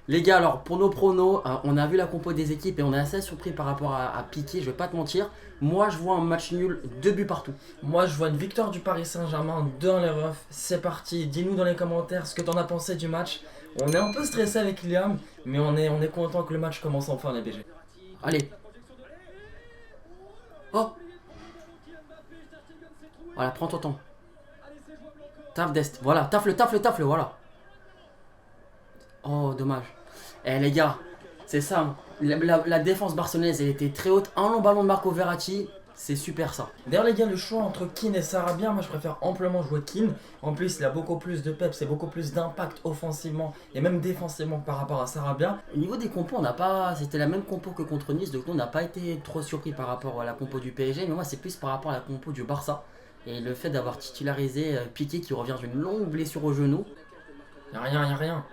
Les gars, alors pour nos pronos, on a vu la compo des équipes et on est assez surpris par rapport à Piqué, je vais pas te mentir. Moi je vois un match nul, 2 buts partout. Moi, je vois une victoire du Paris Saint-Germain, 2-1 les refs. C'est parti. Dis-nous dans les commentaires ce que t'en as pensé du match. On est un peu stressé avec Liam, mais on est content que le match commence enfin, les BG. Allez. Oh. Voilà, prends ton temps. Taf d'Est, voilà, tafle, voilà. Oh, dommage. Eh les gars, c'est ça, hein. La défense barcelonaise, elle était très haute. Un long ballon de Marco Verratti, c'est super ça. D'ailleurs, les gars, le choix entre Keane et Sarabia, moi je préfère amplement jouer Keane. En plus, il a beaucoup plus de peps et beaucoup plus d'impact offensivement et même défensivement par rapport à Sarabia. Au niveau des compos, on n'a pas. C'était la même compo que contre Nice, donc nous, on n'a pas été trop surpris par rapport à la compo du PSG, mais moi, c'est plus par rapport à la compo du Barça. Et le fait d'avoir titularisé Piqué qui revient d'une longue blessure au genou. Y'a rien, y'a rien.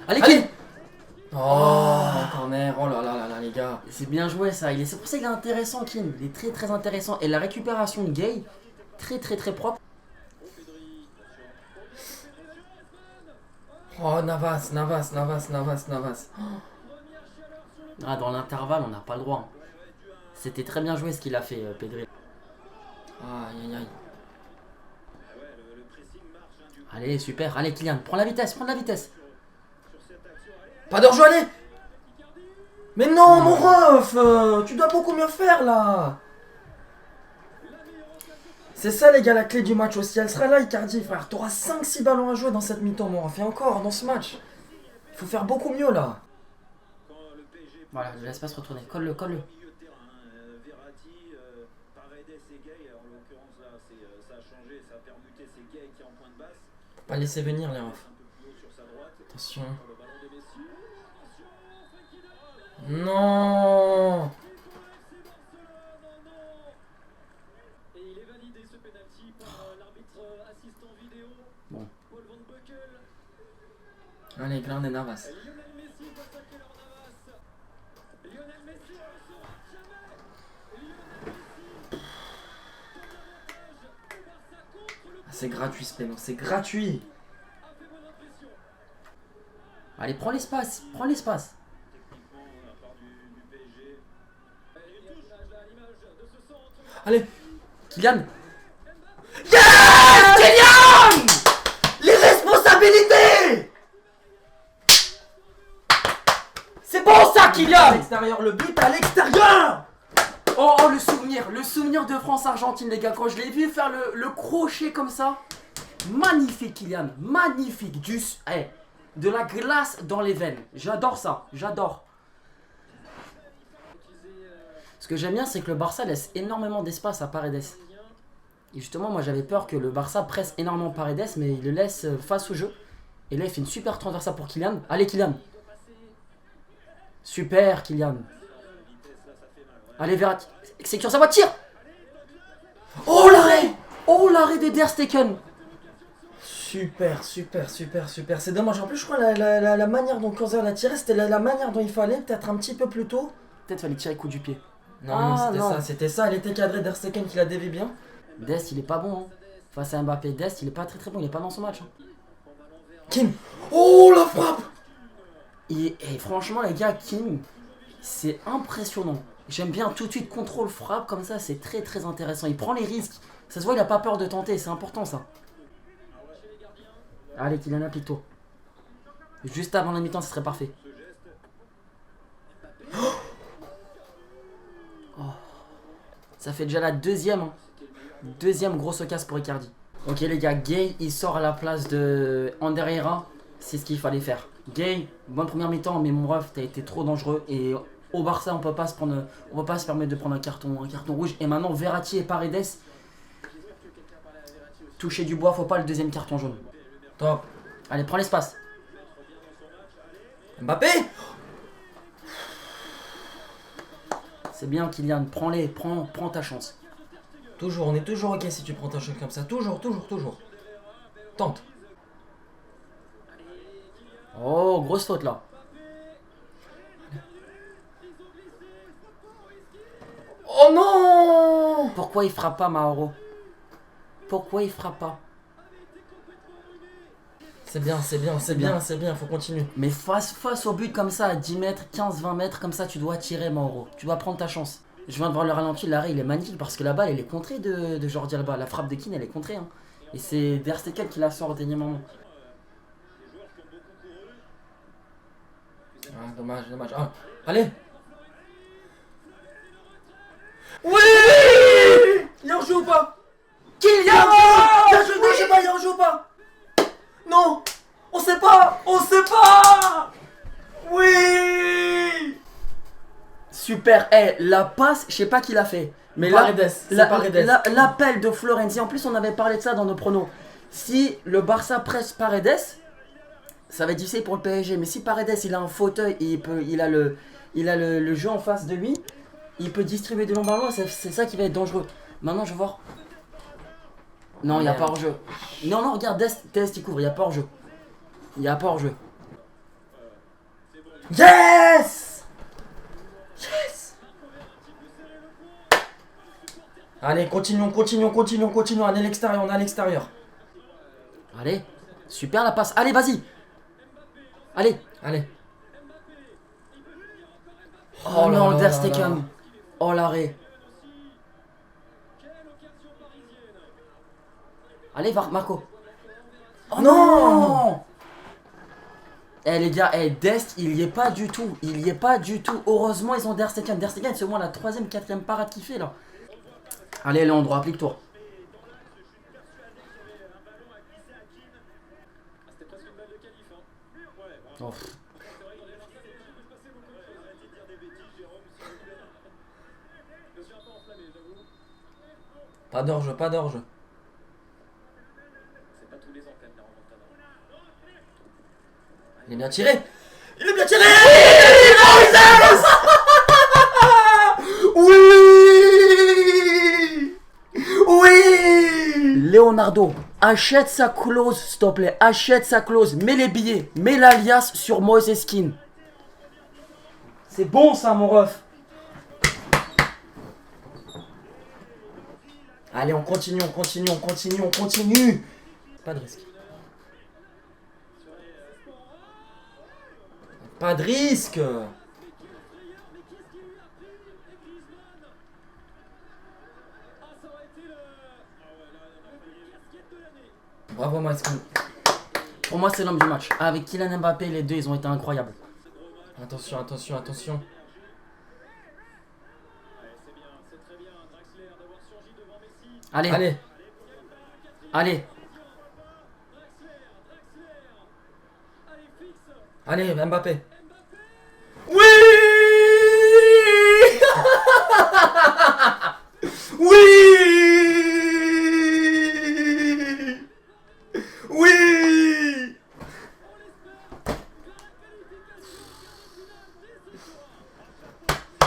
Allez, Allez. Keane. Oh, corner, oh là là là là, les gars. C'est bien joué ça, c'est pour ça qu'il est intéressant, Keane. Il est très très intéressant. Et la récupération de Gay, très très très propre. Oh, Navas. Oh. Ah, dans l'intervalle, on n'a pas le droit, hein. C'était très bien joué ce qu'il a fait, Pedri. Aïe aïe aïe. Allez, super. Allez, Kylian, prends la vitesse. Pas de rejouer, allez. Mais non, mon ref, tu dois beaucoup mieux faire là. C'est ça les gars la clé du match aussi, elle sera là Icardi frère, t'auras 5-6 ballons à jouer dans cette mi-temps mon ref, et encore dans ce match. Il faut faire beaucoup mieux là. Voilà, je laisse pas se retourner. Colle-le. Faut pas laisser venir les refs. Attention. Non. Bon. Allez, Grande et Navas. C'est gratuit ce péno, c'est gratuit. Allez, prends l'espace. Allez. Kylian. Yes Kylian. Les responsabilités. C'est bon ça, À Kylian. l'extérieur, le but à l'extérieur. Oh, le souvenir de France-Argentine, les gars. Quand je l'ai vu faire le crochet comme ça. Magnifique, Kylian. Magnifique. De la glace dans les veines. J'adore ça. Ce que j'aime bien, c'est que le Barça laisse énormément d'espace à Paredes. Et justement, moi j'avais peur que le Barça presse énormément Paredes, mais il le laisse face au jeu. Et là, il fait une super transversale pour Kylian. Allez, Kylian. Super, Kylian. Allez, Verratti. C'est sur sa voiture. Oh, l'arrêt de Der Stegen. Super. C'est dommage. En plus, je crois la manière dont Kurzawa l'a tiré, c'était la manière dont il fallait, peut-être un petit peu plus tôt. Peut-être fallait tirer coup du pied. Non, non. c'était ça. Elle était cadrée Der Stegen qui la dévie bien. Dest, il est pas bon, hein. Face à Mbappé, Dest, il est pas très bon, il est pas dans son match, hein. Kim. Oh, la frappe. Et franchement, les gars, Kim, c'est impressionnant. J'aime bien tout de suite contrôle frappe comme ça, c'est très très intéressant. Il prend les risques. Ça se voit, il a pas peur de tenter, c'est important ça. Allez, Kylian, applique-toi. Juste avant la mi-temps, ce serait parfait. Oh. Ça fait déjà la deuxième, hein. Deuxième grosse casse pour Icardi. Ok les gars, Gay il sort à la place de Ander Herrera. C'est ce qu'il fallait faire. Gay, bonne première mi-temps, mais mon ref, t'as été trop dangereux. Et au Barça, on peut pas se permettre de prendre un carton rouge. Et maintenant, Verratti et Paredes. Toucher du bois, faut pas le deuxième carton jaune. Top. Allez, prends l'espace. Mbappé. C'est bien Kylian, prends ta chance. Toujours, on est toujours ok si tu prends ta shot comme ça. Toujours. Tente. Oh, grosse faute là. Oh non. Pourquoi il frappe pas, Mauro? Pourquoi il frappe pas? C'est bien, faut continuer. Mais face au but comme ça, à 10 mètres, 15, 20 mètres, comme ça, tu dois tirer, Mauro. Tu dois prendre ta chance. Je viens de voir le ralenti, l'arrêt, il est magnifique parce que la balle, elle est contrée de Jordi Alba. La frappe de Keane, elle est contrée. Hein. Et c'est Der Stegen qui la sort au dernier moment. Ah, dommage. Ah, allez. Oui. Il en joue ou pas? Kylian! Je sais pas, il en joue ou pas? Non. On sait pas. Oui. Super, la passe, je sais pas qui l'a fait. Mais Paredes, l'appel de Florenzi, en plus on avait parlé de ça dans nos pronos. Si le Barça presse Paredes, ça va être difficile pour le PSG. Mais si Paredes il a un fauteuil et il a le jeu en face de lui, il peut distribuer de longs ballons, c'est ça qui va être dangereux. Maintenant je vais voir. Non, il n'y a pas hors-jeu. Non, regarde, Dest il couvre, il n'y a pas hors-jeu. Yes. Allez, continuons, on est à l'extérieur. Allez, super la passe, allez vas-y. Allez. Oh non, Der Stegen. Oh l'arrêt. Allez, Marco. Oh non. Les gars, Dest, il y est pas du tout. Heureusement, ils ont Der Stegen. Der Stegen, c'est au moins la 3ème, 4ème parade qu'il fait là. Allez, Léandro, applique-toi. Oh. Pas d'orge. Il est bien tiré. Oui. Leonardo, achète sa clause, s'il te plaît. Mets les billets. Mets l'alias sur Moïse Kean. C'est bon ça, mon ref. Allez, on continue. Pas de risque. Bravo, Maestro. Pour moi, c'est l'homme du match. Avec Kylian Mbappé, les deux, ils ont été incroyables. Attention. Allez. Allez, Mbappé. Oui.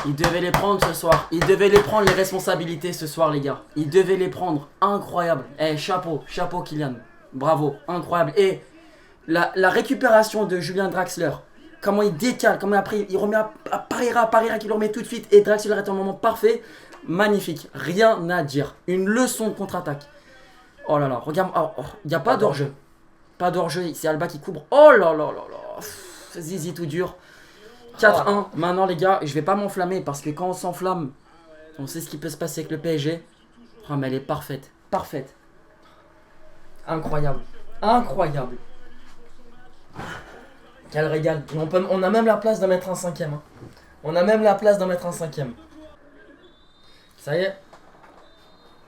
Il devait les prendre ce soir. Il devait les prendre les responsabilités ce soir, les gars. Il devait les prendre. Incroyable. Chapeau Kylian. Bravo, incroyable. Et la récupération de Julian Draxler. Comment il décale, comment après il remet à Parira qui le remet tout de suite. Et Draxler est en moment parfait. Magnifique. Rien à dire. Une leçon de contre-attaque. Oh là là, regarde. Il n'y a pas d'hors-jeu. C'est Alba qui couvre. Oh là là. Zizi tout dur. 4-1, maintenant les gars, je vais pas m'enflammer parce que quand on s'enflamme, on sait ce qui peut se passer avec le PSG. Oh mais elle est parfaite. Incroyable. Quel régal. On a même la place d'en mettre un cinquième. Ça y est.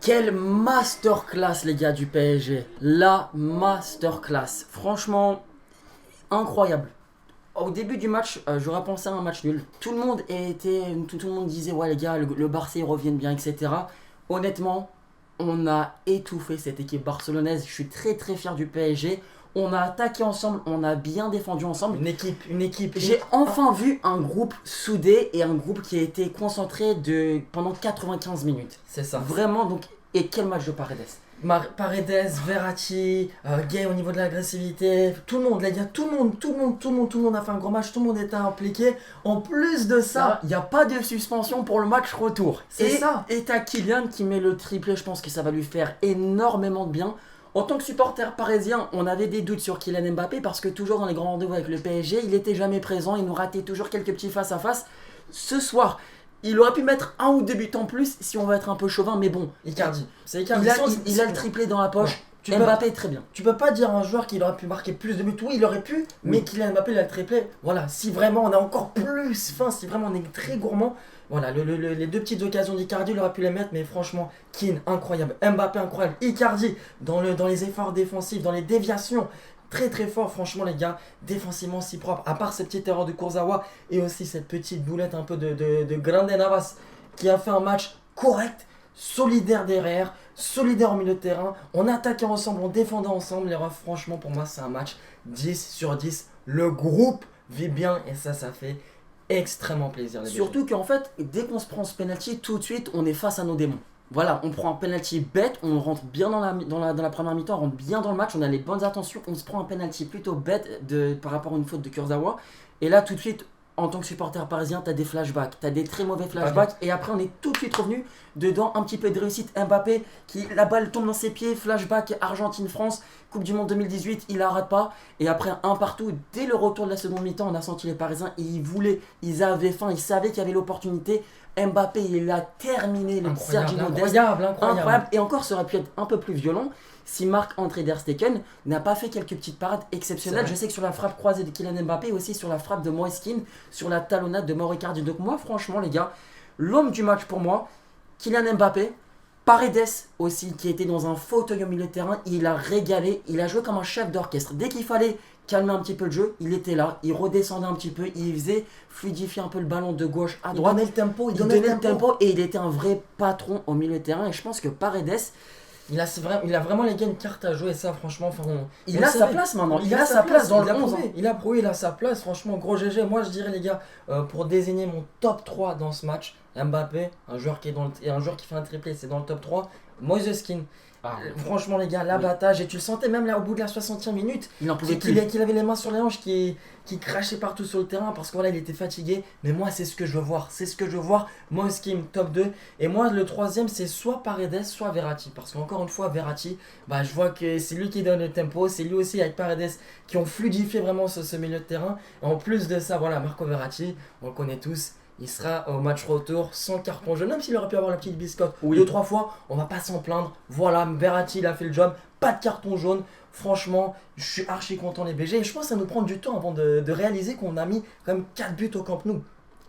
Quelle masterclass les gars du PSG. La masterclass. Franchement, incroyable. Au début du match, j'aurais pensé à un match nul. Tout le monde disait ouais les gars, le Barça ils reviennent bien, etc. Honnêtement, on a étouffé cette équipe barcelonaise. Je suis très fier du PSG. On a attaqué ensemble, on a bien défendu ensemble. Une équipe. J'ai enfin vu un groupe soudé et un groupe qui a été concentré pendant 95 minutes. C'est ça. Vraiment donc. Et quel match de Paredes. Paredes, Verratti, Gay au niveau de l'agressivité, tout le monde, les gars, tout le monde a fait un gros match, tout le monde était impliqué. En plus de ça, il n'y a pas de suspension pour le match retour. C'est ça. Et t'as Kylian qui met le triplé, je pense que ça va lui faire énormément de bien. En tant que supporter parisien, on avait des doutes sur Kylian Mbappé parce que toujours dans les grands rendez-vous avec le PSG, il était jamais présent, il nous ratait toujours quelques petits face-à-face. Ce soir, il aurait pu mettre un ou deux buts en plus si on veut être un peu chauvin, mais bon. Icardi. C'est Il Icardi. a le triplé dans la poche. Mbappé est très bien. Tu peux pas dire à un joueur qu'il aurait pu marquer plus de buts. Oui, il aurait pu, mais Kylian Mbappé, il a le triplé. Voilà, si vraiment on a encore plus faim, si vraiment on est très gourmand, voilà, les deux petites occasions d'Icardi, il aurait pu les mettre, mais franchement, Keane, incroyable. Mbappé, incroyable. Icardi, dans les efforts défensifs, dans les déviations. Très très fort, franchement, les gars. Défensivement, si propre. À part cette petite erreur de Kurzawa et aussi cette petite boulette un peu de Grande Navas qui a fait un match correct, solidaire derrière, solidaire au milieu de terrain. On attaquait ensemble, on défendait ensemble. Les refs, franchement, pour moi, c'est un match 10 sur 10. Le groupe vit bien et ça fait extrêmement plaisir. Surtout qu'en fait, dès qu'on se prend ce penalty, tout de suite, on est face à nos démons. Voilà, on prend un penalty bête, on rentre bien dans la première mi-temps, on rentre bien dans le match, on a les bonnes intentions, on se prend un penalty plutôt bête par rapport à une faute de Kurzawa. Et là, tout de suite, en tant que supporter parisien, tu as des flashbacks, tu as des très mauvais flashbacks. Et après, on est tout de suite revenu dedans, un petit peu de réussite. Mbappé, la balle tombe dans ses pieds, flashback Argentine-France, Coupe du Monde 2018, il la rate pas. Et après, un partout, dès le retour de la seconde mi-temps, on a senti les Parisiens, ils avaient faim, ils savaient qu'il y avait l'opportunité. Mbappé, il a terminé le Sergio incroyable. Et encore, ça aurait pu être un peu plus violent si Marc-André ter Stegen n'a pas fait quelques petites parades exceptionnelles. Je sais que sur la frappe croisée de Kylian Mbappé, aussi sur la frappe de Moise Kean, sur la talonnade de Mauro Icardi. Donc moi, franchement, les gars, l'homme du match pour moi, Kylian Mbappé. Paredes aussi, qui était dans un fauteuil au milieu de terrain, il a régalé, il a joué comme un chef d'orchestre. Dès qu'il fallait calmer un petit peu le jeu, il était là, il redescendait un petit peu, il faisait fluidifier un peu le ballon de gauche à droite. Il donnait le tempo et il était un vrai patron au milieu de terrain. Et je pense que Paredes, il a vraiment les gars une carte à jouer, ça franchement. Il a sa place maintenant, il a sa place dans le 11. Il a prouvé, il a sa place, franchement, gros GG. Moi je dirais les gars, pour désigner mon top 3 dans ce match, Mbappé, un joueur qui fait un triplé, c'est dans le top 3. Moise Kean. Franchement les gars, l'abattage, et tu le sentais même là au bout de la 60e minute, il en pouvait plus. Qu'il avait les mains sur les hanches, qui crachait partout sur le terrain parce que voilà, il était fatigué. Mais moi c'est ce que je veux voir, Moise Kean top 2. Et moi le troisième c'est soit Paredes soit Verratti, parce qu'encore une fois Verratti, je vois que c'est lui qui donne le tempo, c'est lui aussi avec Paredes qui ont fluidifié vraiment ce milieu de terrain. Et en plus de ça, voilà, Marco Verratti, on le connaît tous. Il sera au match retour sans carton jaune, même s'il aurait pu avoir la petite biscotte 2-3 fois, on va pas s'en plaindre. Voilà, Verratti il a fait le job, pas de carton jaune. Franchement, je suis archi content les BG. Et je pense que ça nous prend du temps avant de réaliser qu'on a mis quand même 4 buts au Camp Nou.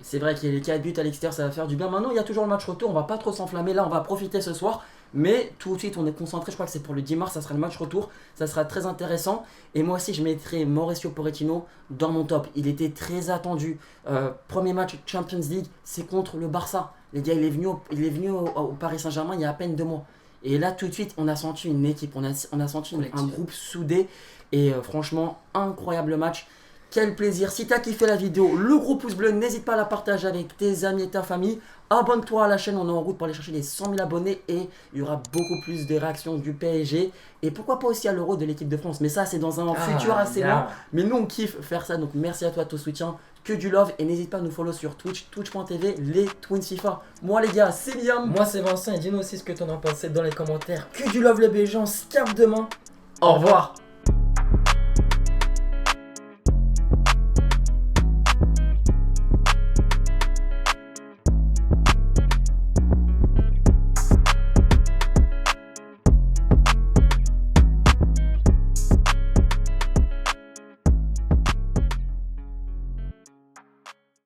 C'est vrai qu'il y a les 4 buts à l'extérieur, ça va faire du bien. Maintenant, il y a toujours le match retour, on va pas trop s'enflammer. Là, on va profiter ce soir. Mais tout de suite, on est concentré. Je crois que c'est pour le 10 mars, ça sera le match retour. Ça sera très intéressant. Et moi aussi, je mettrai Mauricio Pochettino dans mon top. Il était très attendu. Premier match Champions League, c'est contre le Barça. Les gars, il est venu au Paris Saint-Germain il y a à peine 2 mois. Et là, tout de suite, on a senti une équipe, on a senti un groupe soudé. Et franchement, incroyable match. Quel plaisir. Si tu as kiffé la vidéo, le gros pouce bleu, n'hésite pas à la partager avec tes amis et ta famille. Abonne-toi à la chaîne, on est en route pour aller chercher les 100 000 abonnés et il y aura beaucoup plus de réactions du PSG. Et pourquoi pas aussi à l'Euro de l'équipe de France. Mais ça, c'est dans un futur assez loin. Mais nous, on kiffe faire ça. Donc merci à toi, ton soutien. Que du love. Et n'hésite pas à nous follow sur Twitch, twitch.tv, les Twins FIFA. Moi, les gars, c'est Liam. Moi, c'est Vincent. Et dis-nous aussi ce que tu en as pensé dans les commentaires. Que du love, le BG. On se capte demain. Au revoir.